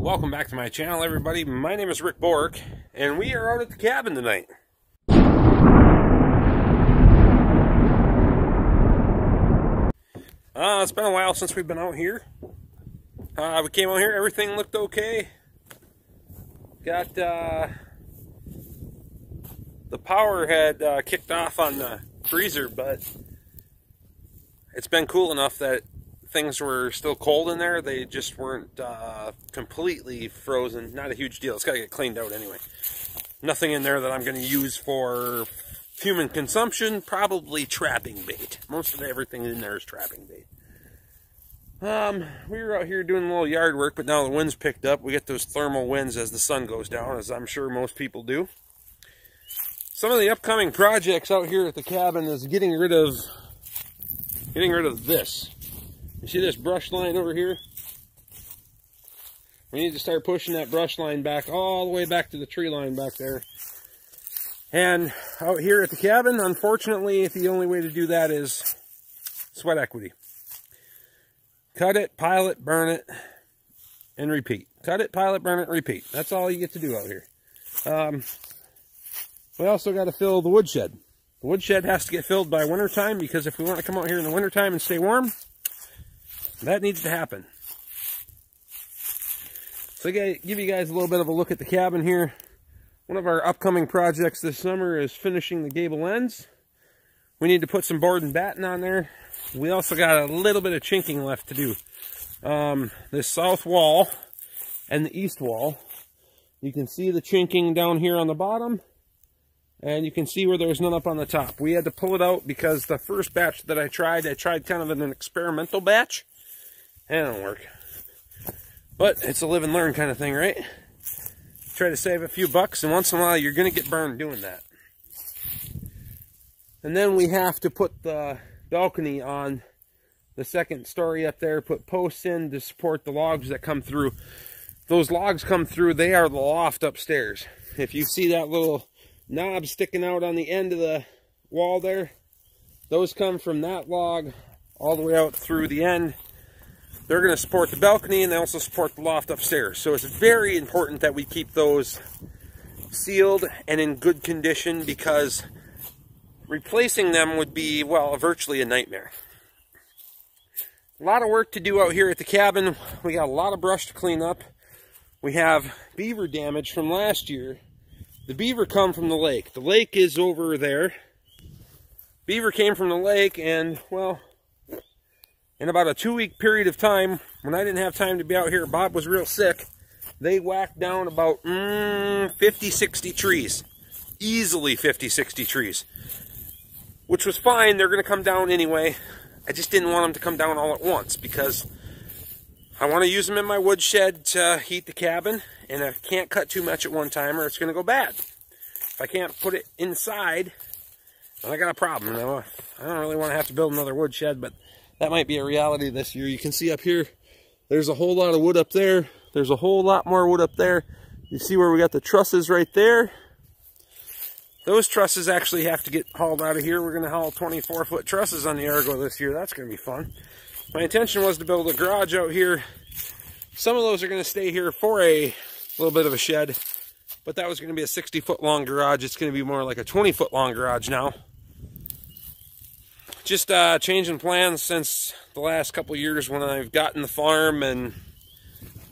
Welcome back to my channel, everybody. My name is Rick Bork, and we are out at the cabin tonight. It's been a while since we've been out here. We came out here, everything looked okay. Got the power had kicked off on the freezer, but it's been cool enough that things were still cold in there. They just weren't completely frozen. Not a huge deal. It's got to get cleaned out anyway. Nothing in there that I'm going to use for human consumption. Probably trapping bait. Most of everything in there is trapping bait. We were out here doing a little yard work, but now the wind's picked up. We get those thermal winds as the sun goes down, as I'm sure most people do. Some of the upcoming projects out here at the cabin is getting rid of this. You see this brush line over here? We need to start pushing that brush line back all the way back to the tree line back there. And out here at the cabin, unfortunately, the only way to do that is sweat equity. Cut it, pile it, burn it, and repeat. Cut it, pile it, burn it, repeat. That's all you get to do out here. We also got to fill the woodshed. The woodshed has to get filled by wintertime, because if we want to come out here in the wintertime and stay warm, that needs to happen. So I give you guys a little bit of a look at the cabin here. One of our upcoming projects this summer is finishing the gable ends. We need to put some board and batten on there. We also got a little bit of chinking left to do. This south wall and the east wall, you can see the chinking down here on the bottom, and you can see where there's none up on the top. We had to pull it out because the first batch that I tried kind of an experimental batch. It didn't work. But it's a live and learn kind of thing, right? Try to save a few bucks, and once in a while you're going to get burned doing that. And then we have to put the balcony on the second story up there, put posts in to support the logs that come through. Those logs come through, they are the loft upstairs. If you see that little knob sticking out on the end of the wall there, those come from that log all the way out through the end. They're going to support the balcony, and they also support the loft upstairs. So it's very important that we keep those sealed and in good condition, because replacing them would be, well, virtually a nightmare. A lot of work to do out here at the cabin. We got a lot of brush to clean up. We have beaver damage from last year. The beaver come from the lake. The lake is over there. Beaver came from the lake, and, well, in about a 2-week period of time, when I didn't have time to be out here, Bob was real sick, they whacked down about 50, 60 trees. Easily 50, 60 trees. Which was fine. They're going to come down anyway. I just didn't want them to come down all at once, because I want to use them in my woodshed to heat the cabin, and I can't cut too much at one time or it's going to go bad. If I can't put it inside, then I got a problem. I don't really want to have to build another woodshed, but that might be a reality this year. You can see up here, there's a whole lot of wood up there. There's a whole lot more wood up there. You see where we got the trusses right there? Those trusses actually have to get hauled out of here. We're going to haul 24-foot trusses on the Argo this year. That's going to be fun. My intention was to build a garage out here. Some of those are going to stay here for a little bit of a shed, but that was going to be a 60-foot long garage. It's going to be more like a 20-foot long garage now. Just changing plans since the last couple of years when I've gotten the farm, and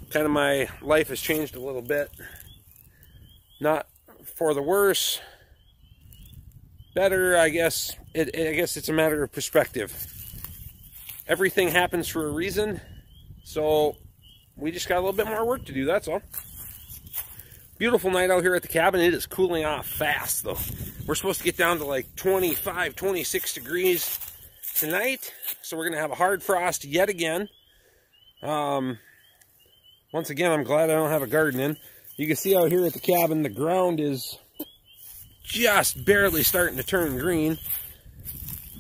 kind of my life has changed a little bit. Not for the worse. Better, I guess. I guess it's a matter of perspective. Everything happens for a reason, so we just got a little bit more work to do, that's all. Beautiful night out here at the cabin. It is cooling off fast, though. We're supposed to get down to like 25, 26 degrees tonight, so we're going to have a hard frost yet again. Once again, I'm glad I don't have a garden in. You can see out here at the cabin, the ground is just barely starting to turn green.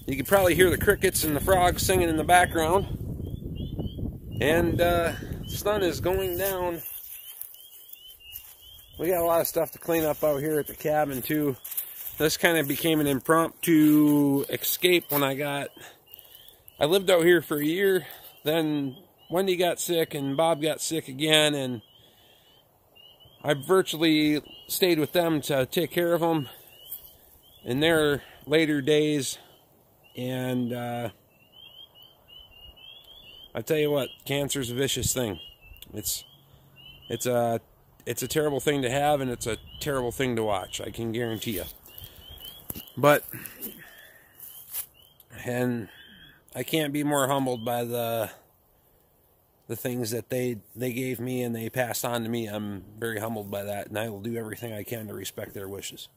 You can probably hear the crickets and the frogs singing in the background. And the sun is going down. We got a lot of stuff to clean up out here at the cabin too. This kind of became an impromptu escape when I lived out here for a year. Then Wendy got sick and Bob got sick again, and I've virtually stayed with them to take care of them in their later days. And I tell you what, cancer's a vicious thing. It's a terrible thing to have, and it's a terrible thing to watch, I can guarantee you. But, and I can't be more humbled by the things that they gave me and they passed on to me. I'm very humbled by that, and I will do everything I can to respect their wishes.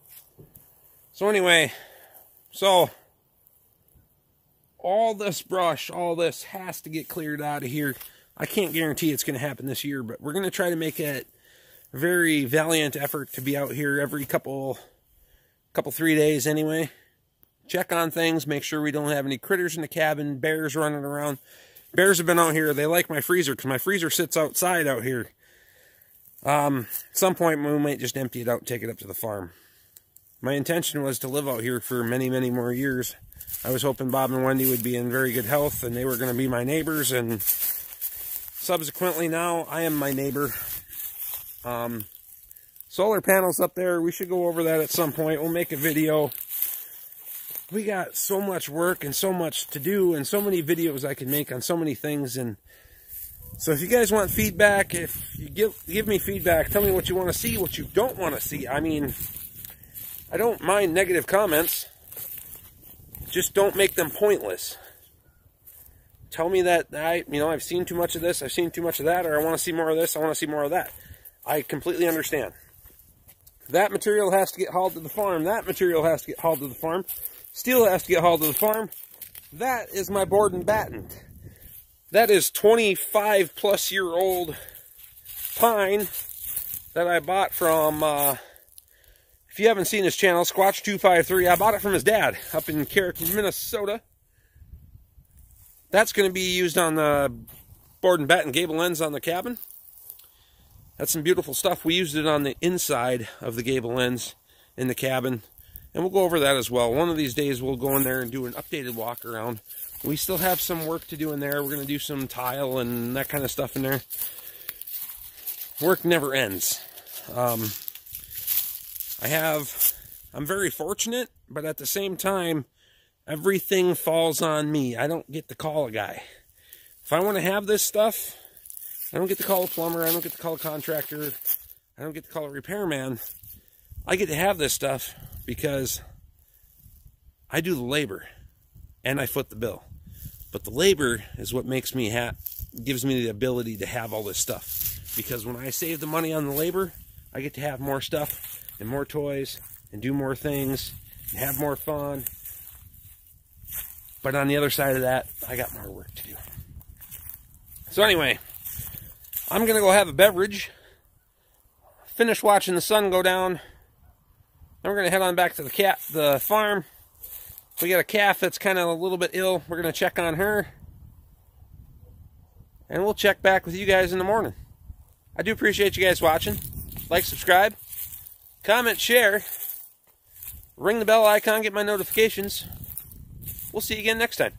So anyway, all this brush, all this has to get cleared out of here. I can't guarantee it's going to happen this year, but we're going to try to make it a very valiant effort to be out here every couple 3 days anyway. Check on things, make sure we don't have any critters in the cabin, bears running around. Bears have been out here. They like my freezer because my freezer sits outside out here. At some point, we might just empty it out and take it up to the farm. My intention was to live out here for many, many more years. I was hoping Bob and Wendy would be in very good health and they were going to be my neighbors, and subsequently now I am my neighbor. Solar panels up there, we should go over that at some point. We'll make a video. We got so much work and so much to do and so many videos I can make on so many things. And so if you guys want feedback, if you give me feedback, tell me what you want to see, what you don't want to see. I mean, I don't mind negative comments. Just don't make them pointless. Tell me that I've seen too much of this, I've seen too much of that, or I want to see more of this, I want to see more of that. I completely understand. That material has to get hauled to the farm. That material has to get hauled to the farm. Steel has to get hauled to the farm. That is my board and batten. That is 25-plus-year-old pine that I bought from, if you haven't seen his channel, Squatch253. I bought it from his dad up in Carrick, Minnesota. That's going to be used on the board and batten gable ends on the cabin. That's some beautiful stuff. We used it on the inside of the gable ends in the cabin. And we'll go over that as well. One of these days we'll go in there and do an updated walk around. We still have some work to do in there. We're going to do some tile and that kind of stuff in there. Work never ends. I'm very fortunate, but at the same time, everything falls on me. I don't get to call a guy. If I want to have this stuff, I don't get to call a plumber. I don't get to call a contractor. I don't get to call a repairman. I get to have this stuff because I do the labor and I foot the bill. But the labor is what makes me gives me the ability to have all this stuff. Because when I save the money on the labor, I get to have more stuff and more toys and do more things and have more fun. But on the other side of that, I got more work to do. So anyway, I'm going to go have a beverage, finish watching the sun go down. Then we're going to head on back to the farm. We got a calf that's kind of a little bit ill. We're going to check on her. And we'll check back with you guys in the morning. I do appreciate you guys watching. Like, subscribe, comment, share, ring the bell icon, get my notifications. We'll see you again next time.